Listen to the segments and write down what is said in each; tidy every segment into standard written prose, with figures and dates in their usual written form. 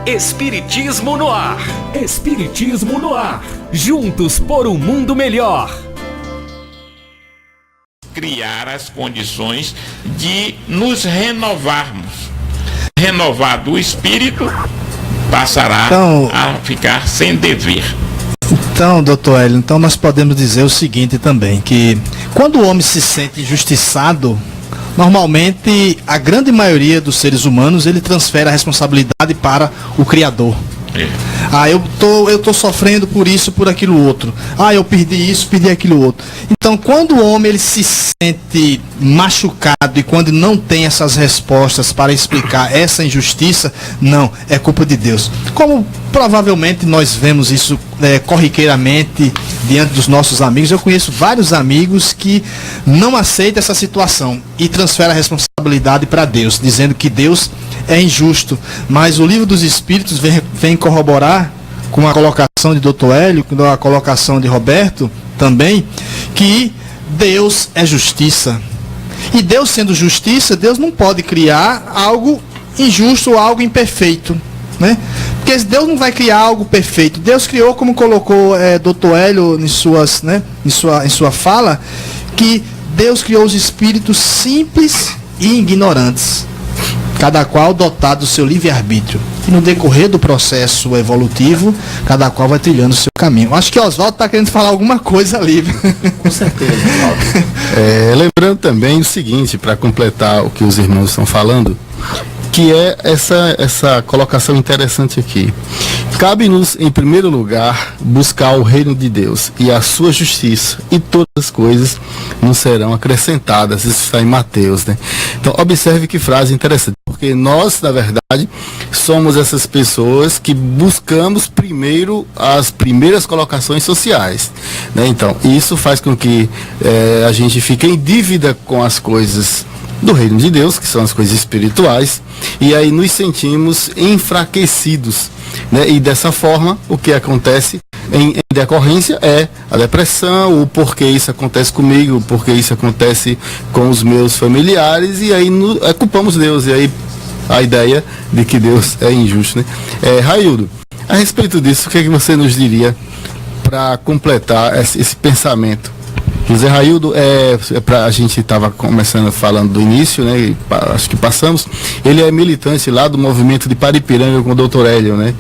Espiritismo no ar. Espiritismo no ar. Juntos por um mundo melhor. Criar as condições de nos renovarmos. Renovado o espírito, passará a ficar sem dever. Então, doutor Hélio, nós podemos dizer o seguinte também, que quando o homem se sente injustiçado, normalmente a grande maioria dos seres humanos, ele transfere a responsabilidade para o Criador. Eu tô sofrendo por isso, por aquilo outro. Eu perdi isso, perdi aquilo outro. Então, quando o homem ele se sente machucado e quando não tem essas respostas para explicar essa injustiça, não, é culpa de Deus. Como provavelmente nós vemos isso corriqueiramente diante dos nossos amigos, eu conheço vários amigos que não aceitam essa situação e transferem a responsabilidade para Deus, dizendo que Deus é injusto. Mas o Livro dos Espíritos vem corroborar com a colocação de Dr. Hélio, com a colocação de Roberto também, que Deus é justiça. E Deus sendo justiça, Deus não pode criar algo injusto ou algo imperfeito, né? Porque Deus não vai criar algo perfeito. Deus criou, como colocou Dr. Hélio em sua fala, que Deus criou os espíritos simples e ignorantes, cada qual dotado do seu livre-arbítrio. E no decorrer do processo evolutivo, cada qual vai trilhando o seu caminho. Acho que Oswaldo está querendo falar alguma coisa ali. Com certeza, Oswaldo. Lembrando também o seguinte, para completar o que os irmãos estão falando, que é essa colocação interessante aqui. Cabe-nos, em primeiro lugar, buscar o reino de Deus e a sua justiça, e todas as coisas nos serão acrescentadas. Isso está em Mateus, né? Então, observe que frase interessante, porque nós, na verdade, somos essas pessoas que buscamos primeiro as primeiras colocações sociais, né? Então, isso faz com que a gente fique em dívida com as coisas do reino de Deus, que são as coisas espirituais, e aí nos sentimos enfraquecidos, né? E dessa forma, o que acontece em decorrência é a depressão, o porquê isso acontece comigo, o porquê isso acontece com os meus familiares, e aí culpamos Deus, e aí a ideia de que Deus é injusto, né? Raildo, a respeito disso, o que é que você nos diria para completar esse pensamento? José Raildo, a gente estava começando falando do início, né? Acho que passamos. Ele é militante lá do movimento de Paripiranga com o Dr. Hélio, né?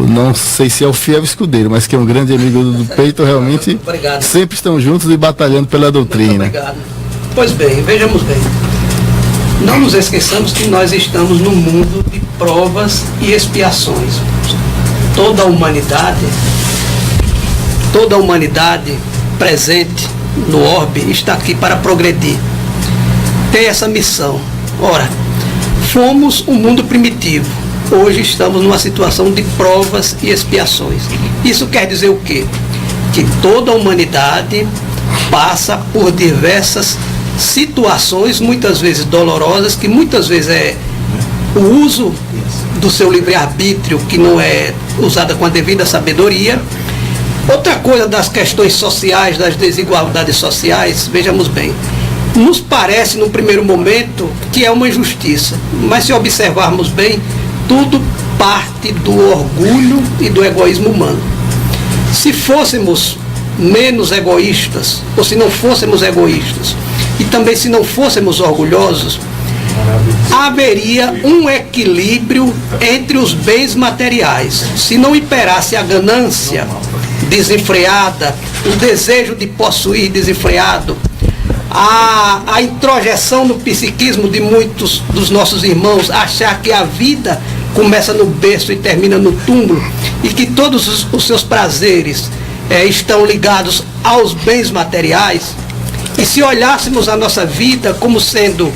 Não sei se é o fiel escudeiro, mas que é um grande amigo do peito, realmente. Obrigado. Sempre estão juntos e batalhando pela doutrina. Muito obrigado. Pois bem, vejamos bem. Não nos esqueçamos que nós estamos num mundo de provas e expiações. Toda a humanidade presente no orbe está aqui para progredir. Tem essa missão. Ora, fomos um mundo primitivo. Hoje estamos numa situação de provas e expiações. Isso quer dizer o quê? Que toda a humanidade passa por diversas situações, muitas vezes dolorosas, que muitas vezes é o uso do seu livre-arbítrio que não é usada com a devida sabedoria. Outra coisa das questões sociais, das desigualdades sociais, vejamos bem, nos parece num primeiro momento que é uma injustiça, mas se observarmos bem, tudo parte do orgulho e do egoísmo humano. Se fôssemos menos egoístas, ou se não fôssemos egoístas, e também se não fôssemos orgulhosos, haveria um equilíbrio entre os bens materiais. Se não imperasse a ganância desenfreada, o desejo de possuir desenfreado, a introjeção no psiquismo de muitos dos nossos irmãos, achar que a vida começa no berço e termina no túmulo, e que todos os seus prazeres estão ligados aos bens materiais. E se olhássemos a nossa vida como sendo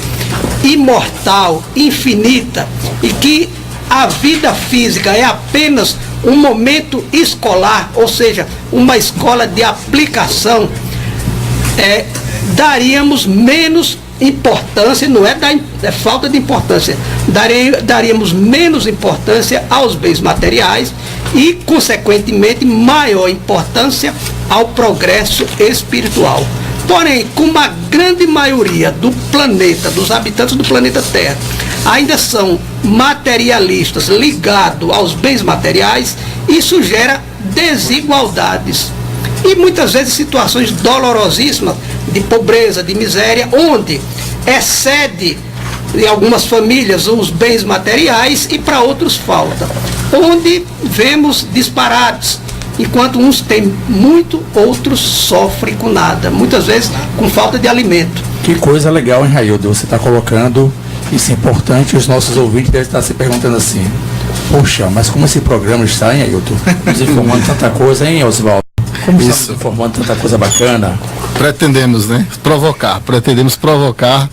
imortal, infinita, e que a vida física é apenas um momento escolar, ou seja, uma escola de aplicação, daríamos menos importância, não é falta de importância, daríamos menos importância aos bens materiais e, consequentemente, maior importância ao progresso espiritual. Porém, como a grande maioria do planeta, dos habitantes do planeta Terra, ainda são materialistas ligados aos bens materiais, isso gera desigualdades. E muitas vezes situações dolorosíssimas de pobreza, de miséria, onde excede em algumas famílias os bens materiais e para outros falta. Onde vemos disparates, enquanto uns têm muito, outros sofrem com nada, muitas vezes com falta de alimento. Que coisa legal, hein, Raildo? Você está colocando isso importante, os nossos ouvintes devem estar se perguntando assim: poxa, mas como esse programa está, hein, Ailton? Nos informando tanta coisa, hein, Oswaldo? Como estamos informando tanta coisa bacana? Pretendemos, né? Pretendemos provocar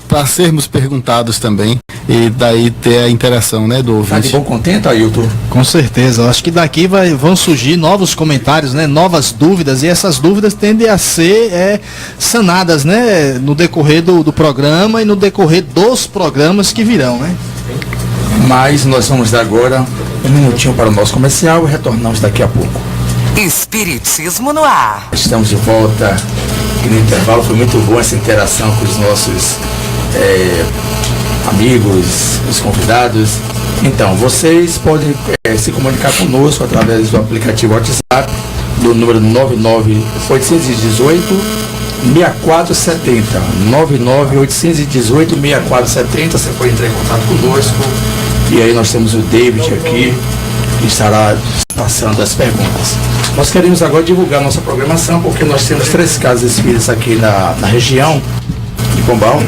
para sermos perguntados também e daí ter a interação, né, do ouvinte. Tá de bom contento, Ailton? Com certeza, eu acho que daqui vão surgir novos comentários, né, novas dúvidas, e essas dúvidas tendem a ser sanadas, né, no decorrer do programa e no decorrer dos programas que virão, né? Mas nós vamos dar agora um minutinho para o nosso comercial e retornamos daqui a pouco. Espiritismo no ar. Estamos de volta e no intervalo foi muito boa essa interação com os nossos amigos, os convidados. Então, vocês podem se comunicar conosco através do aplicativo WhatsApp do número 99818-6470. 99818-6470. Você pode entrar em contato conosco. E aí nós temos o David aqui, que estará passando as perguntas. Nós queremos agora divulgar nossa programação, porque nós temos 3 casas espíritas aqui na região de Pombal,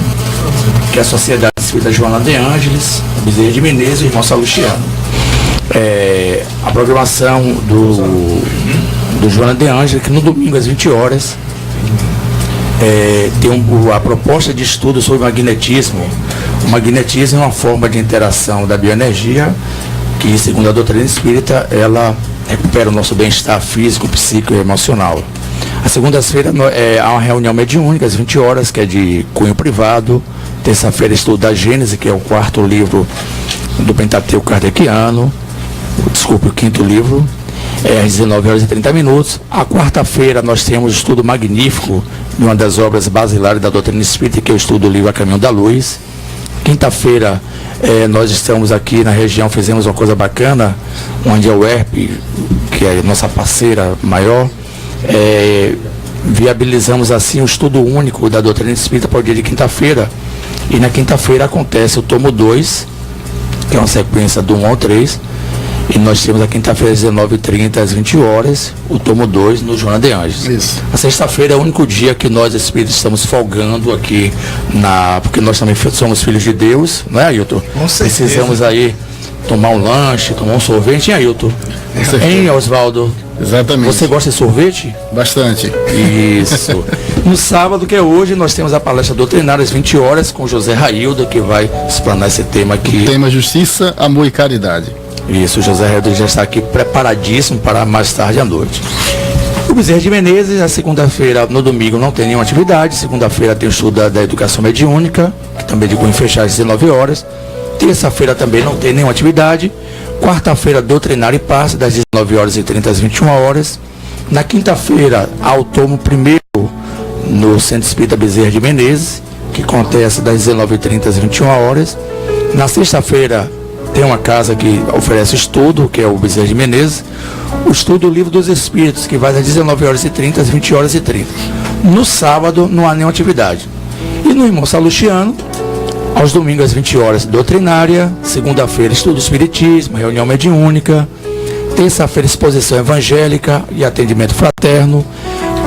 que é a Sociedade Espírita Joana de Ângeles, Bezerra de Menezes e o irmão Salustiano. A programação do Joana de Ângeles, que no domingo às 20 horas, tem a proposta de estudo sobre magnetismo. O magnetismo é uma forma de interação da bioenergia que, segundo a doutrina espírita, ela recupera o nosso bem-estar físico, psíquico e emocional. Às segundas-feiras há uma reunião mediúnica às 20 horas, que é de cunho privado. Terça-feira, estudo da Gênese, que é o 4º livro do Pentateuco Kardeciano. Desculpe, o 5º livro. Às 19h30. A quarta-feira nós temos estudo magnífico de uma das obras basilares da doutrina espírita, que é o estudo do livro A Caminho da Luz. Quinta-feira nós estamos aqui na região, fizemos uma coisa bacana, onde a UERP, que é nossa parceira maior, viabilizamos assim o estudo único da doutrina espírita para o dia de quinta-feira. E na quinta-feira acontece o tomo 2, que é uma sequência do 1 ao 3. E nós temos a quinta-feira às 19h30, às 20 horas, o tomo 2 no Joana de Ângeles. Isso. A sexta-feira é o único dia que nós espíritos estamos folgando aqui, porque nós também somos filhos de Deus, não é, Ailton? Com certeza. Precisamos aí tomar um lanche, tomar um sorvete, hein, Ailton? Hein, Oswaldo? Exatamente. Você gosta de sorvete? Bastante. Isso. No sábado, que é hoje, nós temos a palestra doutrinária às 20 horas com José Raildo, que vai explanar esse tema aqui. O tema Justiça, Amor e Caridade. Isso, o José Raildo já está aqui preparadíssimo para mais tarde à noite. O Bezerra de Menezes, a segunda-feira, no domingo, não tem nenhuma atividade. Segunda-feira tem o estudo da educação mediúnica, que também de cunho fechado às 19 horas. Terça-feira também não tem nenhuma atividade. Quarta-feira, doutrinário e passe, das 19h30 às 21 horas. Na quinta-feira, há o tomo 1º no Centro Espírita Bezerra de Menezes, que acontece das 19h30 às 21 horas. Na sexta-feira, tem uma casa que oferece estudo, que é o Bezerra de Menezes, o estudo do Livro dos Espíritos, que vai das 19h30 às 20h30. No sábado, não há nenhuma atividade. E no irmão Salustiano, aos domingos às 20 horas, doutrinária. Segunda-feira, estudo do Espiritismo, reunião mediúnica. Terça-feira, exposição evangélica e atendimento fraterno.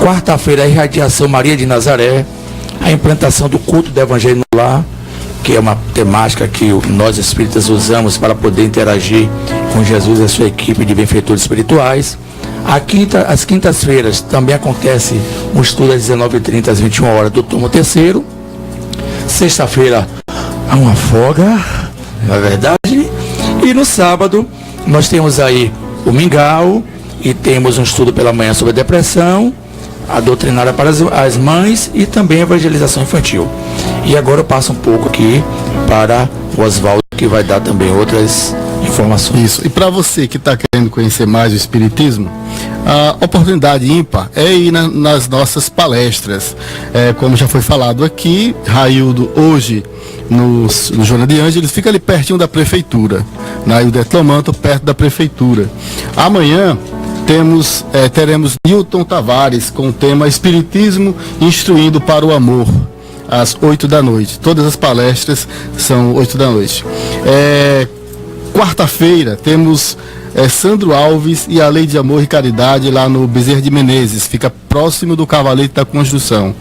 Quarta-feira, a irradiação Maria de Nazaré, a implantação do culto do Evangelho no lar, que é uma temática que nós espíritas usamos para poder interagir com Jesus e a sua equipe de benfeitores espirituais. Às quintas-feiras também acontece um estudo às 19h30 às 21 horas do tomo 3º. Sexta-feira há uma folga, não é verdade? E no sábado nós temos aí o mingau e temos um estudo pela manhã sobre a depressão, a doutrinária para as mães e também a evangelização infantil. E agora eu passo um pouco aqui para o Oswaldo, que vai dar também outras informações. Isso. E para você que está querendo conhecer mais o Espiritismo, A oportunidade ímpar é ir nas nossas palestras. Como já foi falado aqui, Raildo hoje no Joana de Ângeles fica ali pertinho da prefeitura, na Ildete Lomanto, perto da prefeitura. Amanhã teremos Newton Tavares com o tema Espiritismo Instruindo para o Amor, às 8 da noite. Todas as palestras são 8 da noite. Quarta-feira temos Sandro Alves e a Lei de Amor e Caridade lá no Bezerra de Menezes, fica próximo do Cavalete da Construção.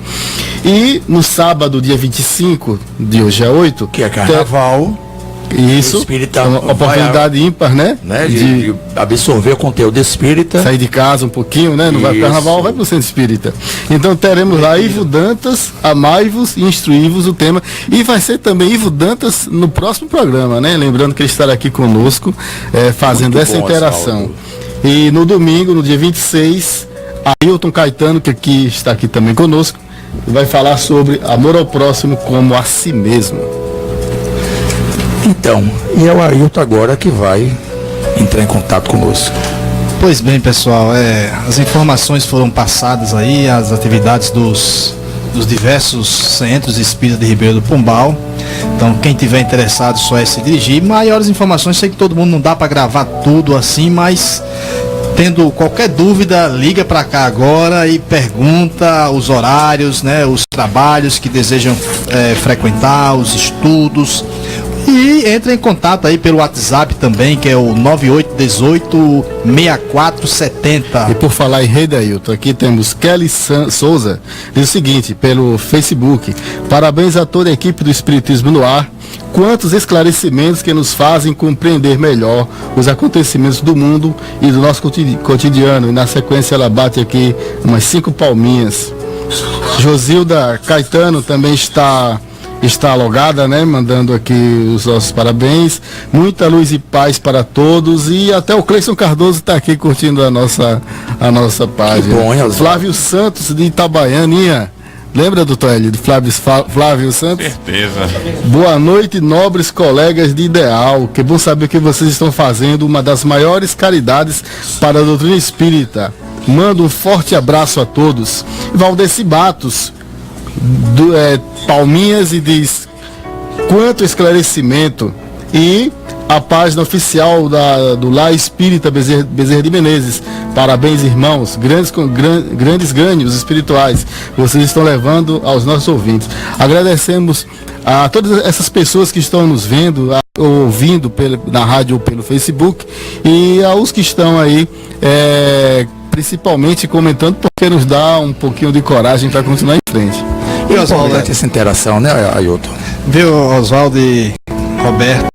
E no sábado, dia 25, de hoje é 8, que é carnaval. Isso, uma oportunidade ímpar, né? De absorver o conteúdo espírita. Sair de casa um pouquinho, né? Não vai pro carnaval, vai pro centro espírita. Então teremos lá Ivo Dantas, amai-vos e instruí-vos o tema. E vai ser também Ivo Dantas no próximo programa, né? Lembrando que ele estará aqui conosco, fazendo essa interação. E no domingo, no dia 26, Ailton Caetano, que está aqui também conosco, vai falar sobre amor ao próximo como a si mesmo. Então, e é o Ailton agora que vai entrar em contato conosco. Pois bem, pessoal, as informações foram passadas aí, as atividades dos diversos centros espíritas de Ribeirão do Pombal. Então, quem tiver interessado só é se dirigir. Maiores informações, sei que todo mundo não dá para gravar tudo assim, mas tendo qualquer dúvida, liga para cá agora e pergunta os horários, né, os trabalhos que desejam frequentar, os estudos. E entra em contato aí pelo WhatsApp também, que é o 9818-6470. E por falar em rede, Ailton, aqui temos Kelly Souza, diz o seguinte, pelo Facebook: parabéns a toda a equipe do Espiritismo no Ar. Quantos esclarecimentos que nos fazem compreender melhor os acontecimentos do mundo e do nosso cotidiano. E na sequência ela bate aqui umas 5 palminhas. Josilda Caetano também está logada, né? Mandando aqui os nossos parabéns. Muita luz e paz para todos. E até o Cleison Cardoso está aqui curtindo a nossa página. Que bom, Flávio Santos de Itabaianinha. Lembra, doutor Hélio, de Flávio Santos? Certeza. Boa noite, nobres colegas de Ideal. Que bom saber que vocês estão fazendo uma das maiores caridades para a doutrina espírita. Mando um forte abraço a todos. Valdeci Matos, palminhas, e diz: quanto esclarecimento. E a página oficial do Lar Espírita Bezerra de Menezes: parabéns, irmãos, grandes ganhos espirituais vocês estão levando aos nossos ouvintes. Agradecemos a todas essas pessoas que estão nos vendo, ouvindo na rádio ou pelo Facebook, e aos que estão aí principalmente comentando, porque nos dá um pouquinho de coragem para continuar em frente. E Oswaldo, essa interação, né, Ailton? Viu, Oswaldo e Roberto?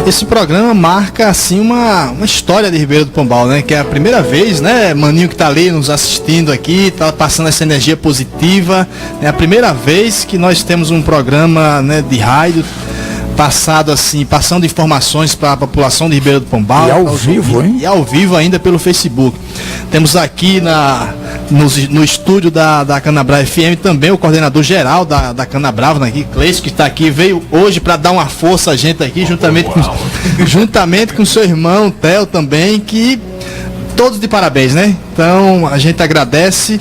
Esse programa marca, assim, uma história de Ribeirão do Pombal, né? Que é a primeira vez, né, Maninho que tá ali nos assistindo aqui, tá passando essa energia positiva. É a primeira vez que nós temos um programa, né, de rádio passando informações para a população de Ribeirão do Pombal. E ao vivo, hein? E ao vivo ainda pelo Facebook. Temos aqui no estúdio da Canabrava FM também o coordenador geral da Canabrava, né, Cleison, que está aqui, veio hoje para dar uma força a gente aqui, juntamente com seu irmão Theo também, que todos de parabéns, né? Então a gente agradece.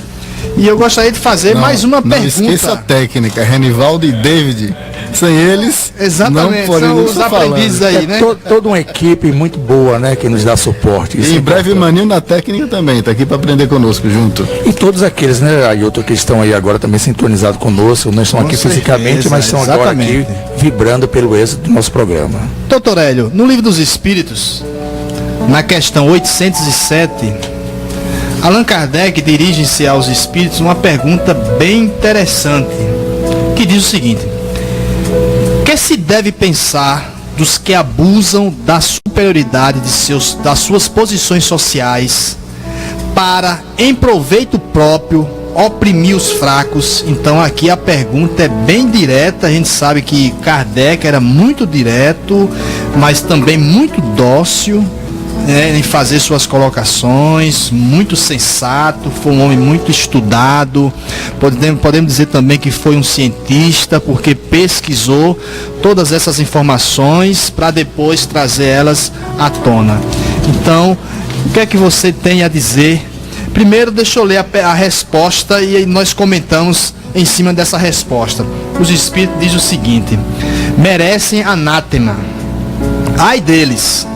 E eu gostaria de fazer mais uma pergunta. Não esqueça a técnica, Renivaldo e David. Sem eles, exatamente, não são os aprendizes aí, né? Toda uma equipe muito boa, né, que nos dá suporte. E em breve, Maninho na técnica também, tá aqui para aprender conosco junto. E todos aqueles, né, Ailton, que estão aí agora também sintonizados conosco, não estão aqui fisicamente, mas estão agora aqui vibrando pelo êxito do nosso programa. Doutor Hélio, no Livro dos Espíritos, na questão 807, Allan Kardec dirige-se aos espíritos uma pergunta bem interessante, que diz o seguinte: o que se deve pensar dos que abusam da superioridade das suas posições sociais para, em proveito próprio, oprimir os fracos? Então aqui a pergunta é bem direta. A gente sabe que Kardec era muito direto, mas também muito dócil, né, em fazer suas colocações, muito sensato, foi um homem muito estudado. Podemos dizer também que foi um cientista, porque pesquisou todas essas informações para depois trazer elas à tona. Então, o que é que você tem a dizer Primeiro, deixa eu ler a resposta e aí nós comentamos em cima dessa resposta. Os espíritos dizem o seguinte: merecem anátema. Ai deles,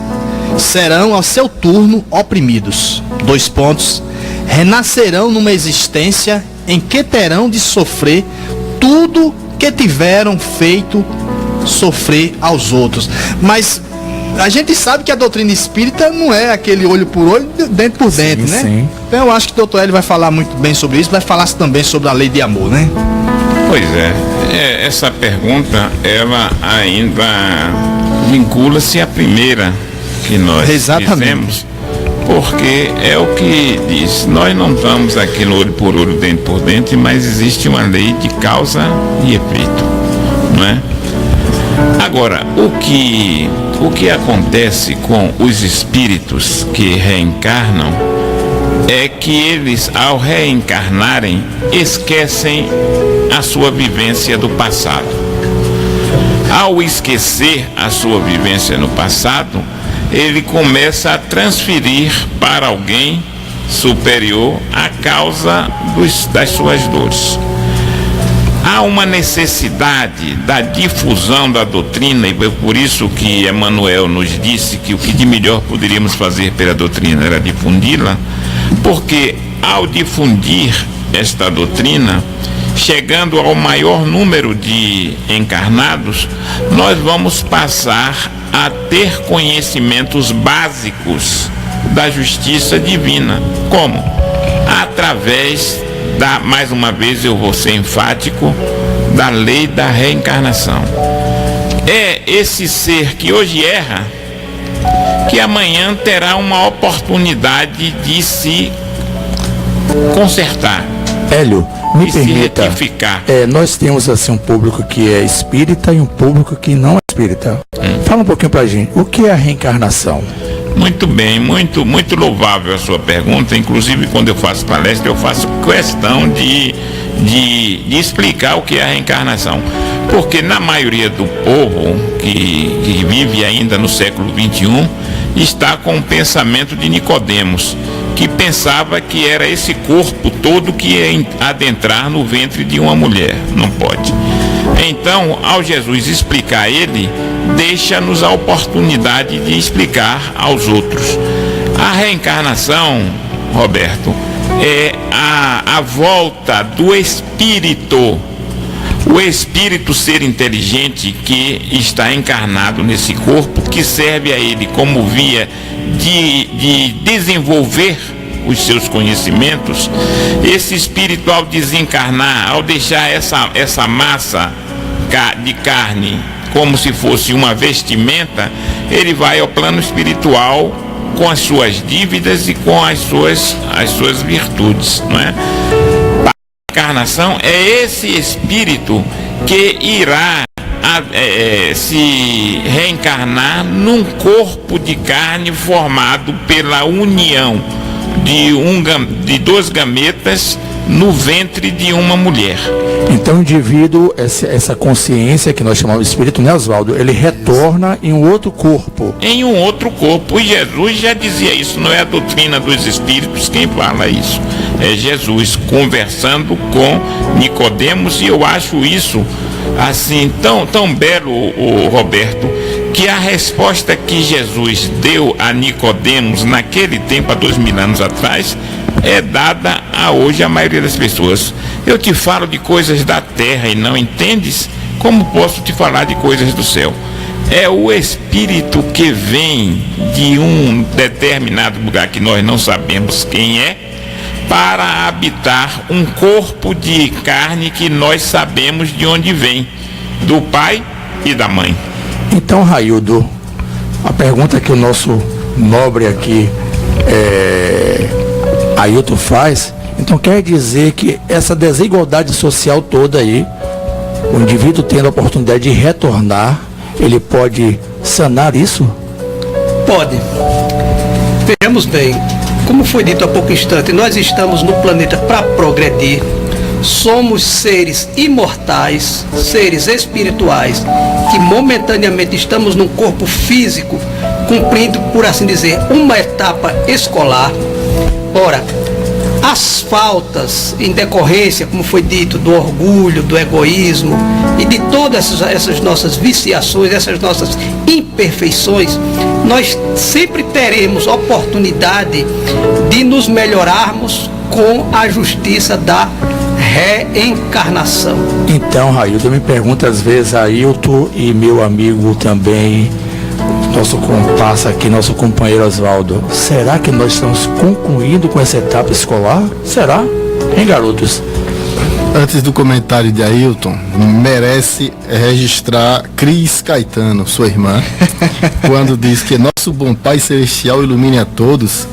serão ao seu turno oprimidos. 2 pontos. Renascerão numa existência em que terão de sofrer tudo que tiveram feito sofrer aos outros. Mas a gente sabe que a doutrina espírita não é aquele olho por olho, dente por dente, né? Sim. Então eu acho que o doutor Hélio vai falar muito bem sobre isso, vai falar também sobre a lei de amor, né? Pois é, essa pergunta, ela ainda vincula-se à primeira que nós fizemos, porque é o que diz, nós não estamos aqui no olho por olho, dente por dente, mas existe uma lei de causa e efeito, não é? Agora, o que acontece com os espíritos que reencarnam é que eles, ao reencarnarem, esquecem a sua vivência do passado. Ao esquecer a sua vivência no passado, ele começa a transferir para alguém superior a causa das suas dores. Há uma necessidade da difusão da doutrina, e foi por isso que Emmanuel nos disse que o que de melhor poderíamos fazer pela doutrina era difundi-la, porque ao difundir esta doutrina, chegando ao maior número de encarnados, nós vamos passar a ter conhecimentos básicos da justiça divina. Como? Através mais uma vez eu vou ser enfático, da lei da reencarnação. É esse ser que hoje erra, que amanhã terá uma oportunidade de se consertar. Hélio, me permita, se retificar. Nós temos assim um público que é espírita e um público que não é espírita. Fala um pouquinho pra gente, o que é a reencarnação? Muito bem, muito louvável a sua pergunta. Inclusive, quando eu faço palestra, eu faço questão de explicar o que é a reencarnação. Porque na maioria do povo que vive ainda no século XXI, está com o pensamento de Nicodemos, que pensava que era esse corpo todo que ia adentrar no ventre de uma mulher. Não pode. Então, ao Jesus explicar ele, deixa-nos a oportunidade de explicar aos outros. A reencarnação, Roberto, é a volta do espírito, o espírito ser inteligente que está encarnado nesse corpo, que serve a ele como via de desenvolver os seus conhecimentos. Esse espírito, ao desencarnar, ao deixar essa massa de carne como se fosse uma vestimenta, ele vai ao plano espiritual com as suas dívidas e com as suas virtudes, não é? A encarnação é esse espírito que irá se reencarnar num corpo de carne formado pela união de 2 gametas no ventre de uma mulher. Então o indivíduo, essa consciência que nós chamamos de espírito, né, Oswaldo? Ele retorna em um outro corpo. Em um outro corpo. E Jesus já dizia isso, não é a doutrina dos espíritos quem fala isso. É Jesus conversando com Nicodemos, e eu acho isso assim tão belo, o Roberto, que a resposta que Jesus deu a Nicodemos naquele tempo, há 2000 anos atrás, é dada a hoje a maioria das pessoas. Eu te falo de coisas da terra e não entendes, como posso te falar de coisas do céu? É o espírito que vem de um determinado lugar que nós não sabemos quem é, para habitar um corpo de carne que nós sabemos de onde vem, do pai e da mãe. Então, Raildo, a pergunta que o nosso nobre aqui, Ailton, faz, então quer dizer que essa desigualdade social toda aí, o indivíduo tendo a oportunidade de retornar, ele pode sanar isso? Pode. Vejamos bem, como foi dito há pouco instante, nós estamos no planeta para progredir. Somos seres imortais, seres espirituais, que momentaneamente estamos num corpo físico, cumprindo, por assim dizer, uma etapa escolar. Ora, as faltas em decorrência, como foi dito, do orgulho, do egoísmo e de todas essas nossas viciações, essas nossas imperfeições, nós sempre teremos oportunidade de nos melhorarmos com a justiça da reencarnação. Então, Raildo, eu me pergunto às vezes, Ailton e meu amigo também, nosso comparsa aqui, nosso companheiro Oswaldo, será que nós estamos concluindo com essa etapa escolar? Será? Hein, garotos? Antes do comentário de Ailton, merece registrar Cris Caetano, sua irmã, quando diz que nosso bom Pai Celestial ilumine a todos.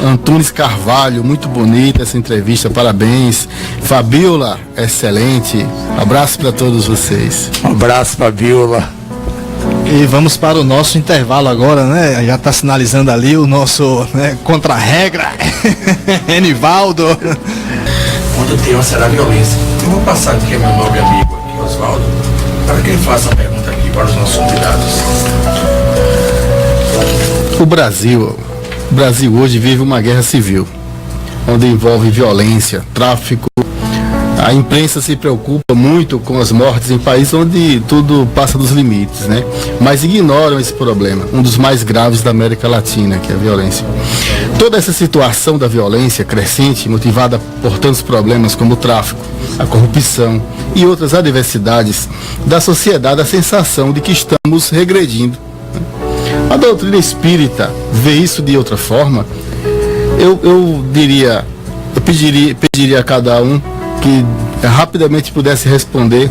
Antunes Carvalho, muito bonita essa entrevista, parabéns. Fabiola, excelente. Abraço para todos vocês. Um abraço, Fabiola. E vamos para o nosso intervalo agora, né? Já está sinalizando ali o nosso contra-regra. Enivaldo. Quando o tema será violência. Eu vou passar aqui a meu nobre amigo aqui, Oswaldo, para que ele faça uma pergunta aqui para os nossos convidados. O Brasil hoje vive uma guerra civil, onde envolve violência, tráfico. A imprensa se preocupa muito com as mortes em países onde tudo passa dos limites, né? Mas ignoram esse problema, um dos mais graves da América Latina, que é a violência. Toda essa situação da violência crescente, motivada por tantos problemas como o tráfico, a corrupção e outras adversidades, dá à sociedade a sensação de que estamos regredindo. A doutrina espírita vê isso de outra forma. Eu pediria a cada um que rapidamente pudesse responder.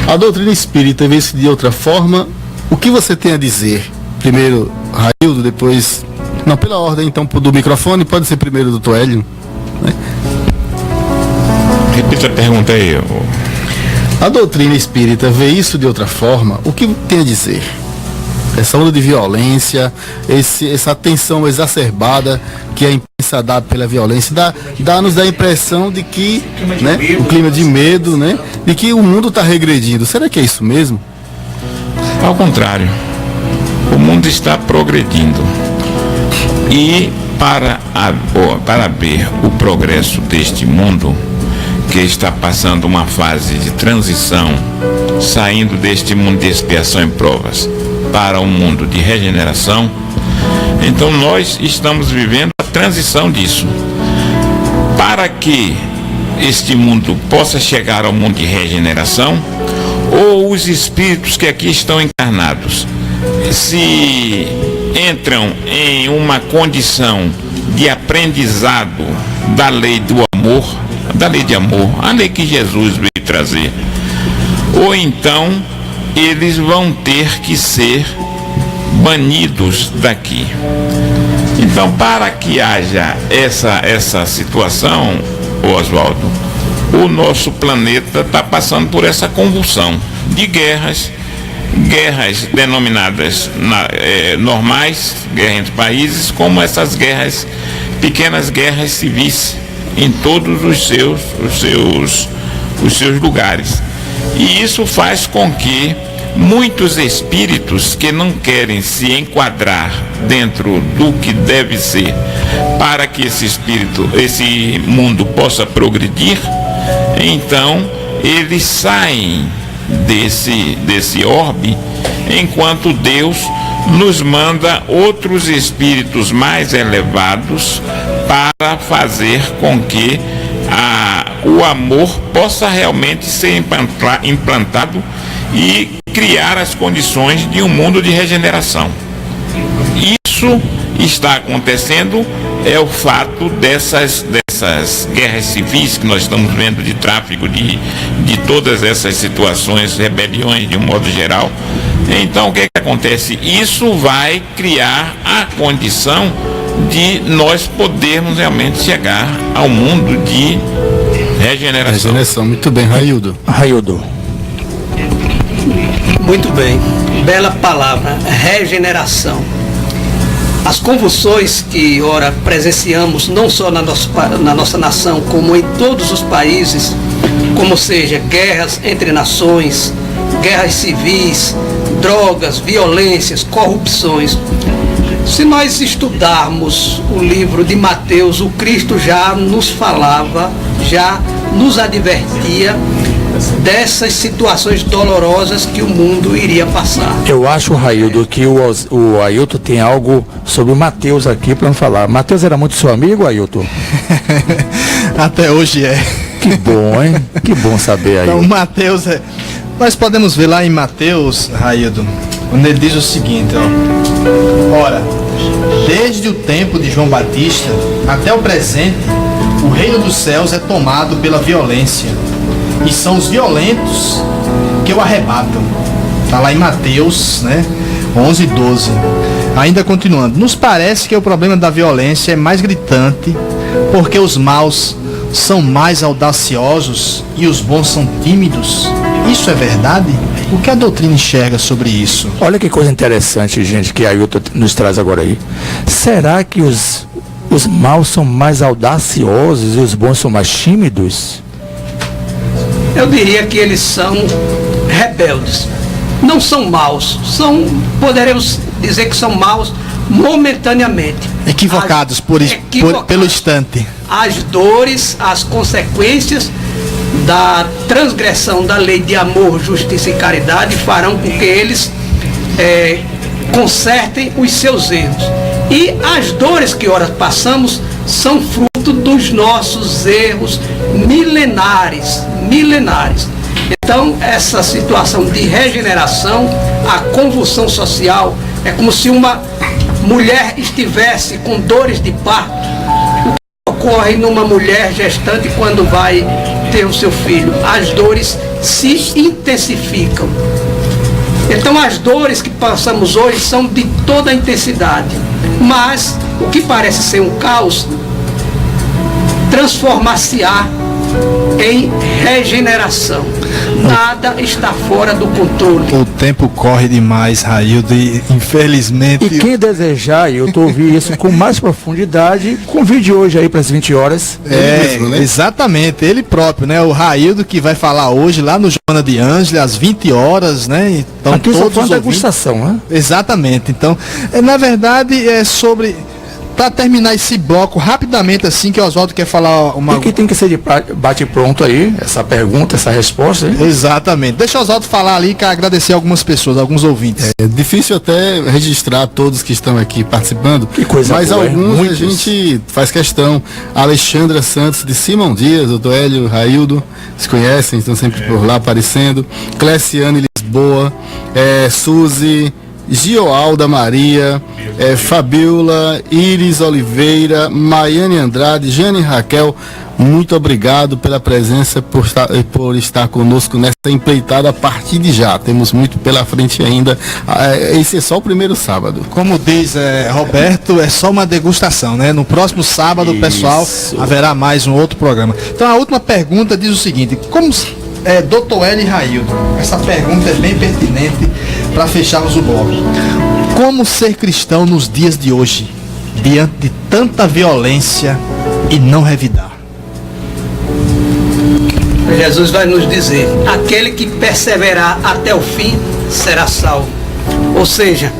A doutrina espírita vê isso de outra forma. O que você tem a dizer? Primeiro, Raildo, depois... Não, pela ordem, então, do microfone, pode ser primeiro o Dr. Hélio. Né? Repita a pergunta aí. A doutrina espírita vê isso de outra forma. O que tem a dizer? Essa onda de violência, essa tensão exacerbada que a imprensa dá pela violência, dá-nos a impressão de que, o clima de medo, né, de que o mundo está regredindo. Será que é isso mesmo? Ao contrário, o mundo está progredindo. E para ver o progresso deste mundo, que está passando uma fase de transição, saindo deste mundo de expiação e provas para um mundo de regeneração, então nós estamos vivendo a transição disso. Para que este mundo possa chegar ao mundo de regeneração, ou os espíritos que aqui estão encarnados se entram em uma condição de aprendizado da lei do amor, da lei de amor, a lei que Jesus veio trazer, ou então eles vão ter que ser banidos daqui. Então, para que haja essa situação, Oswaldo, o nosso planeta está passando por essa convulsão de guerras denominadas normais, guerra entre países, como essas pequenas guerras civis em todos os seus lugares. E isso faz com que muitos espíritos que não querem se enquadrar dentro do que deve ser para que esse mundo possa progredir, então eles saem desse orbe, enquanto Deus nos manda outros espíritos mais elevados para fazer com que o amor possa realmente ser implantado e criar as condições de um mundo de regeneração. Isso está acontecendo, é o fato dessas guerras civis que nós estamos vendo, de tráfico, de todas essas situações, rebeliões de um modo geral. Então o que acontece? Isso vai criar a condição de nós podermos realmente chegar ao mundo de regeneração. Muito bem, Raildo. Muito bem, bela palavra, regeneração. As convulsões que ora presenciamos, não só na nossa nação, como em todos os países, como seja guerras entre nações, guerras civis, drogas, violências, corrupções, Se nós estudarmos o livro de Mateus, o Cristo já nos falava, já nos advertia dessas situações dolorosas que o mundo iria passar. Eu acho, Raildo, que o Ailton tem algo sobre o Mateus aqui para falar. Mateus era muito seu amigo, Ailton? Até hoje é. Que bom, hein? Que bom saber, Ailton. Então, Mateus é... Nós podemos ver lá em Mateus, Raildo, quando ele diz o seguinte, ó. Ora, desde o tempo de João Batista até o presente, o reino dos céus é tomado pela violência, e são os violentos que o arrebatam. Está lá em Mateus, né, 11 e 12. Ainda continuando, nos parece que o problema da violência é mais gritante, porque os maus são mais audaciosos e os bons são tímidos. Isso é verdade? O que a doutrina enxerga sobre isso? Olha que coisa interessante, gente, que a Ailton nos traz agora aí. Será que os maus são mais audaciosos e os bons são mais tímidos? Eu diria que eles são rebeldes. Não são maus, poderemos dizer que são maus momentaneamente. Equivocados, pelo instante. As dores, as consequências da transgressão da lei de amor, justiça e caridade farão com que eles consertem os seus erros. E as dores que ora passamos são fruto dos nossos erros milenares. Então, essa situação de regeneração, a convulsão social, é como se uma mulher estivesse com dores de parto. O que ocorre numa mulher gestante quando vai ter o seu filho? As dores se intensificam. Então, as dores que passamos hoje são de toda a intensidade. Mas, o que parece ser um caos, transformar-se-á em regeneração. Nada está fora do controle. O tempo corre demais, Raildo, e infelizmente... E quem desejar, eu estou ouvindo isso com mais profundidade, convide hoje aí para as 20 horas. Mesmo, né? Exatamente, ele próprio, né? O Raildo que vai falar hoje lá no Joana de Ângela, às 20 horas, né? Então, aqui todos só foi uma degustação, né? Exatamente, então, na verdade, é sobre... Para terminar esse bloco rapidamente, assim, que o Oswaldo quer falar uma... E que tem que ser de bate pronto aí, essa pergunta, essa resposta, hein? Exatamente. Deixa o Oswaldo falar ali, que agradecer algumas pessoas, alguns ouvintes. É difícil até registrar todos que estão aqui participando, que coisa mas boa, alguns a gente faz questão. Alexandra Santos de Simão Dias, doutor Hélio, Raildo, se conhecem, estão sempre por lá aparecendo. Cleciane Lisboa, Suzy, Gioalda Maria, Fabiola, Iris Oliveira, Maiane Andrade, Jane Raquel, muito obrigado pela presença, por estar conosco nessa empreitada a partir de já. Temos muito pela frente ainda. Esse é só o primeiro sábado. Como diz Roberto, é só uma degustação, né? No próximo sábado, pessoal, haverá mais um outro programa. Então a última pergunta diz o seguinte: como Dr. Hélio e Raildo, essa pergunta é bem pertinente para fecharmos o bloco. Como ser cristão nos dias de hoje, diante de tanta violência, e não revidar? Jesus vai nos dizer: aquele que perseverar até o fim será salvo. Ou seja,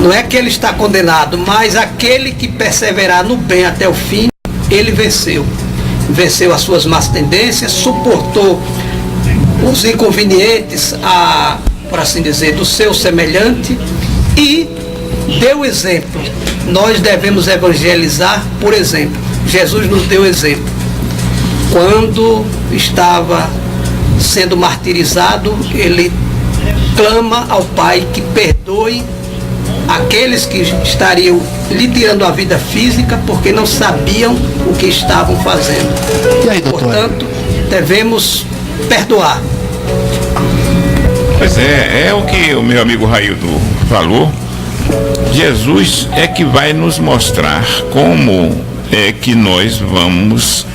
não é que ele está condenado, mas aquele que perseverar no bem até o fim, ele venceu. Venceu as suas más tendências, suportou os inconvenientes, por assim dizer, do seu semelhante e deu exemplo. Nós devemos evangelizar, por exemplo. Jesus nos deu exemplo. Quando estava sendo martirizado, ele clama ao Pai que perdoe aqueles que estariam lhe tirando a vida física porque não sabiam o que estavam fazendo. E aí, doutor? Portanto, devemos perdoar. Pois é o que o meu amigo Raildo falou. Jesus é que vai nos mostrar como é que nós vamos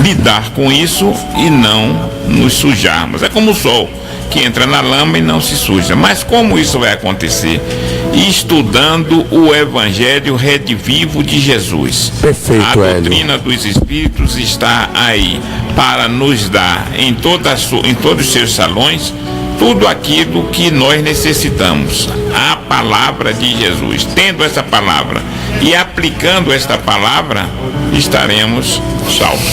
lidar com isso e não nos sujarmos. É como o sol, que entra na lama e não se suja. Mas como isso vai acontecer? Estudando o Evangelho redivivo de Jesus. Perfeito, a doutrina dos Espíritos está aí para nos dar em todos os seus salões tudo aquilo que nós necessitamos. A palavra de Jesus. Tendo essa palavra e aplicando esta palavra, estaremos salvos.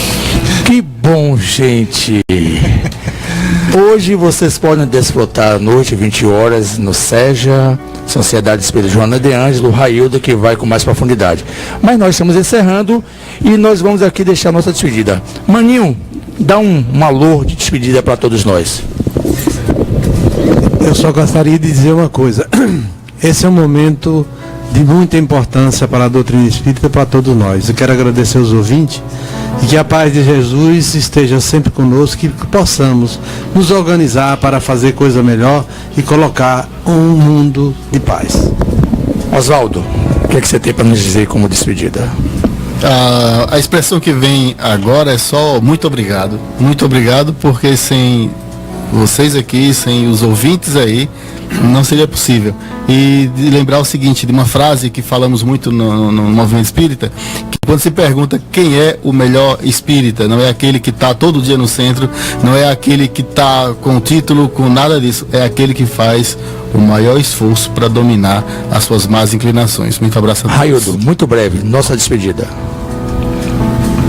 Que bom, gente! Hoje vocês podem desfrutar à noite, 20 horas, no SEJA, Sociedade Espírita Joana de Ângelo, Railda, que vai com mais profundidade. Mas nós estamos encerrando e nós vamos aqui deixar a nossa despedida. Maninho, dá um alô de despedida para todos nós. Eu só gostaria de dizer uma coisa. Esse é um momento de muita importância para a doutrina espírita e para todos nós. Eu quero agradecer aos ouvintes e que a paz de Jesus esteja sempre conosco, que possamos nos organizar para fazer coisa melhor e colocar um mundo de paz. Oswaldo, o que você tem para nos dizer como despedida? A expressão que vem agora é só muito obrigado. Muito obrigado, porque sem vocês aqui, sem os ouvintes aí, não seria possível. E de lembrar o seguinte, de uma frase que falamos muito no movimento espírita, que quando se pergunta quem é o melhor espírita, não é aquele que está todo dia no centro, não é aquele que está com título, com nada disso, é aquele que faz o maior esforço para dominar as suas más inclinações. Muito abraço a todos. Raildo, muito breve, nossa despedida.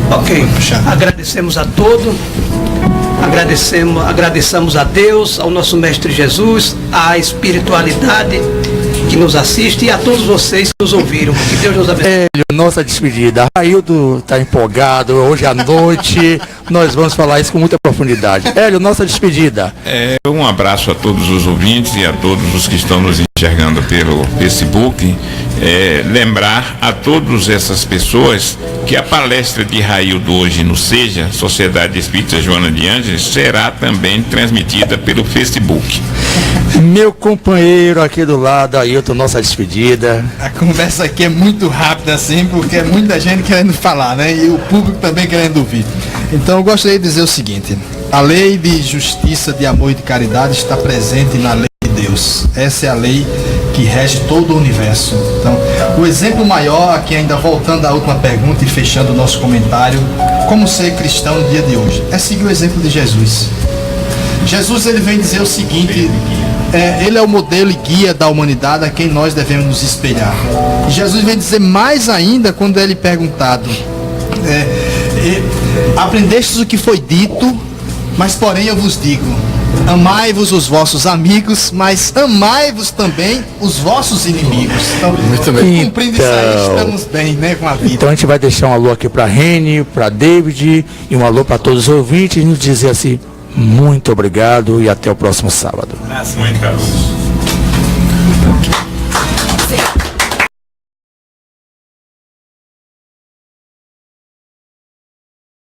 Ok, agradecemos a todos. Agradecemos a Deus, ao nosso Mestre Jesus, à espiritualidade que nos assiste e a todos vocês que nos ouviram. Que Deus nos abençoe. Hélio, nossa despedida. Raildo está empolgado, hoje à noite nós vamos falar isso com muita profundidade. Hélio, nossa despedida. Um abraço a todos os ouvintes e a todos os que estão nos enxergando pelo Facebook. Lembrar a todas essas pessoas que a palestra de Raildo hoje no SEJA, Sociedade Espírita Joana de Ângeles, será também transmitida pelo Facebook. Meu companheiro aqui do lado, Ailton, nossa despedida. A conversa aqui é muito rápida assim, porque é muita gente querendo falar, né? E o público também querendo ouvir. Então eu gostaria de dizer o seguinte: a lei de justiça, de amor e de caridade está presente na lei de Deus. Essa é a lei que rege todo o universo. Então, o exemplo maior, aqui ainda voltando à última pergunta e fechando o nosso comentário, como ser cristão no dia de hoje, é seguir o exemplo de Jesus. Jesus, ele vem dizer o seguinte, ele é o modelo e guia da humanidade a quem nós devemos nos espelhar. E Jesus vem dizer mais ainda quando ele é perguntado, aprendestes o que foi dito, mas porém eu vos digo, amai-vos os vossos amigos, mas amai-vos também os vossos inimigos. Então, cumprindo isso aí, estamos bem, né, com a vida. Então a gente vai deixar um alô aqui para Reni, para David e um alô para todos os ouvintes e nos dizer assim, muito obrigado e até o próximo sábado. Muito obrigado.